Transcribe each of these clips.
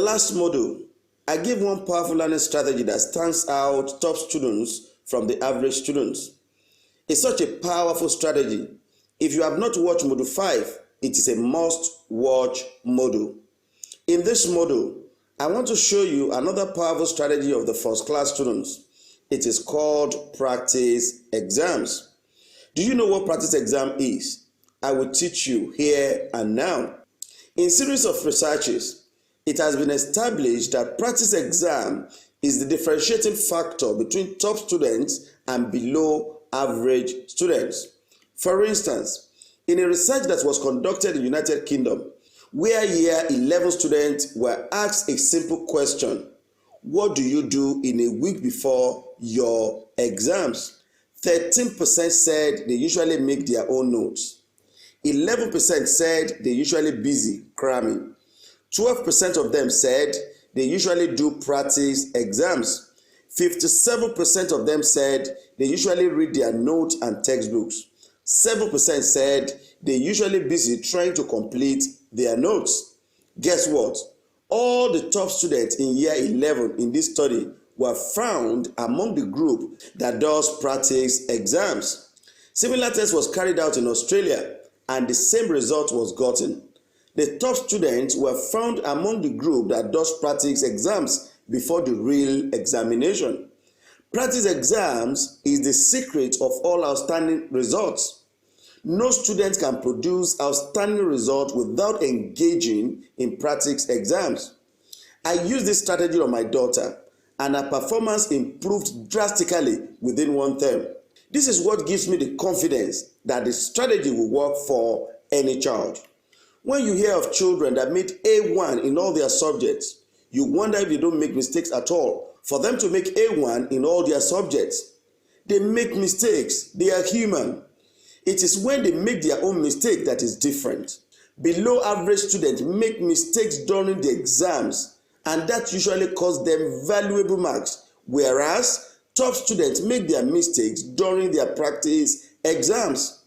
last module, I gave one powerful learning strategy that stands out top students from the average students. It's such a powerful strategy. If you have not watched module 5, it is a must-watch module. In this module, I want to show you another powerful strategy of the first class students. It is called practice exams. Do you know what practice exam is? I will teach you here and now. In series of researches, it has been established that practice exam is the differentiating factor between top students and below average students. For instance, in a research that was conducted in the United Kingdom, where year 11 students were asked a simple question: what do you do in a week before your exams? 13% said they usually make their own notes. 11% said they usually busy cramming. 12% of them said they usually do practice exams. 57% of them said they usually read their notes and textbooks. 7% said they usually busy trying to complete their notes. Guess what? All the top students in year 11 in this study were found among the group that does practice exams. Similar test was carried out in Australia and the same result was gotten. The top students were found among the group that does practice exams before the real examination. Practice exams is the secret of all outstanding results. No student can produce outstanding results without engaging in practice exams. I used this strategy on my daughter and her performance improved drastically within one term. This is what gives me the confidence that the strategy will work for any child. When you hear of children that made A1 in all their subjects, you wonder if they don't make mistakes at all. For them to make A1 in all their subjects, they make mistakes. They are human. It is when they make their own mistake that is different. Below average students make mistakes during the exams, and that usually costs them valuable marks, whereas top students make their mistakes during their practice exams.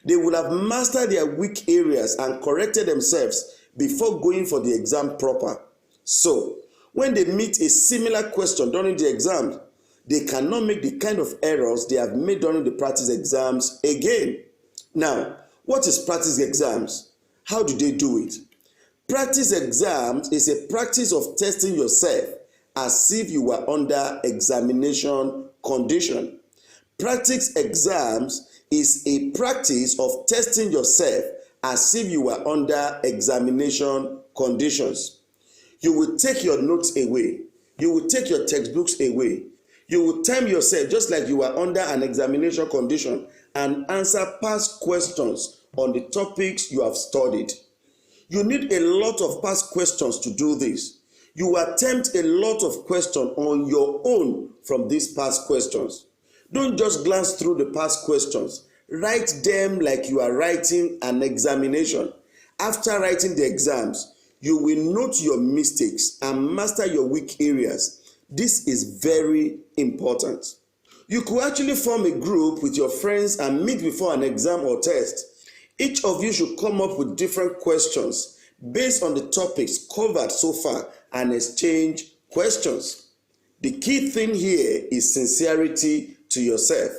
They will have mastered their weak areas and corrected themselves before going for the exam proper. So, when they meet a similar question during the exam, they cannot make the kind of errors they have made during the practice exams again. Now, what is practice exams? How do they do it? Practice exams is a practice of testing yourself as if you were under examination condition. Practice exams is a practice of testing yourself as if you were under examination conditions. You will take your notes away. You will take your textbooks away. You will time yourself just like you were under an examination condition and answer past questions on the topics you have studied. You need a lot of past questions to do this. You will attempt a lot of questions on your own from these past questions. Don't just glance through the past questions. Write them like you are writing an examination. After writing the exams, you will note your mistakes and master your weak areas. This is very important. You could actually form a group with your friends and meet before an exam or test. Each of you should come up with different questions based on the topics covered so far and exchange questions. The key thing here is sincerity to yourself.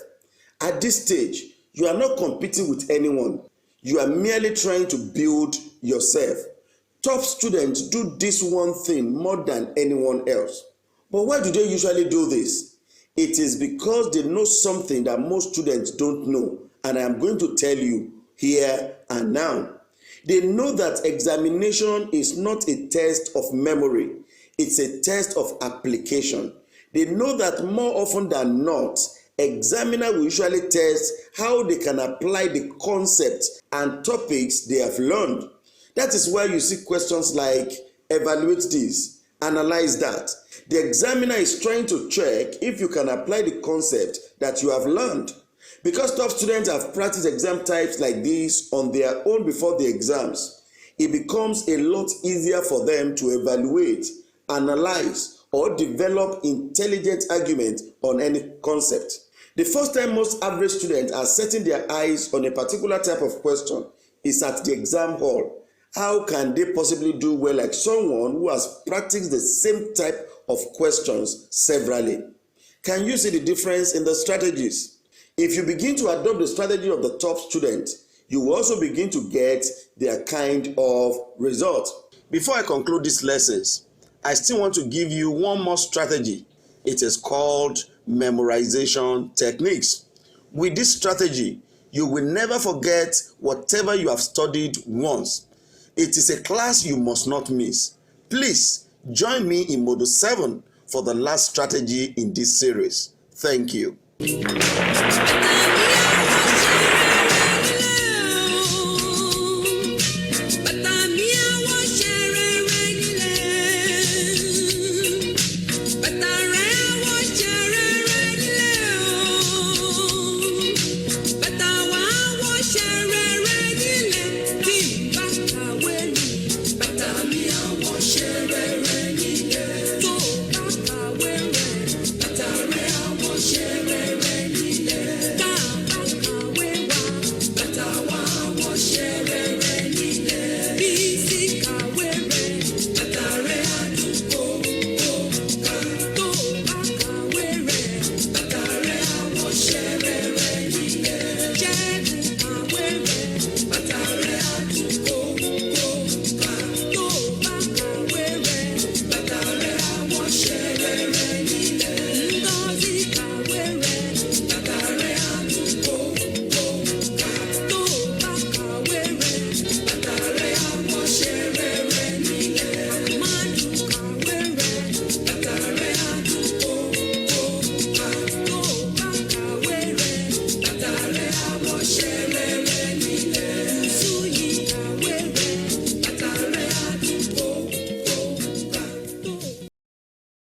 At this stage, you are not competing with anyone. You are merely trying to build yourself. Top students do this one thing more than anyone else. But why do they usually do this? It is because they know something that most students don't know, and I am going to tell you here and now. They know that examination is not a test of memory. It's a test of application. They know that more often than not, examiner will usually test how they can apply the concepts and topics they have learned. That is why you see questions like evaluate this, analyze that. The examiner is trying to check if you can apply the concept that you have learned. Because top students have practiced exam types like this on their own before the exams, it becomes a lot easier for them to evaluate, analyze, or develop intelligent argument on any concept. The first time most average students are setting their eyes on a particular type of question is at the exam hall, How can they possibly do well like someone who has practiced the same type of questions severally? Can you see the difference in the strategies? If you begin to adopt the strategy of the top student, you will also begin to get their kind of result. Before I conclude these lessons, I still want to give you one more strategy. It is called memorization techniques. With this strategy, you will never forget whatever you have studied once. It is a class you must not miss. Please join me in Module 7 for the last strategy in this series. Thank you.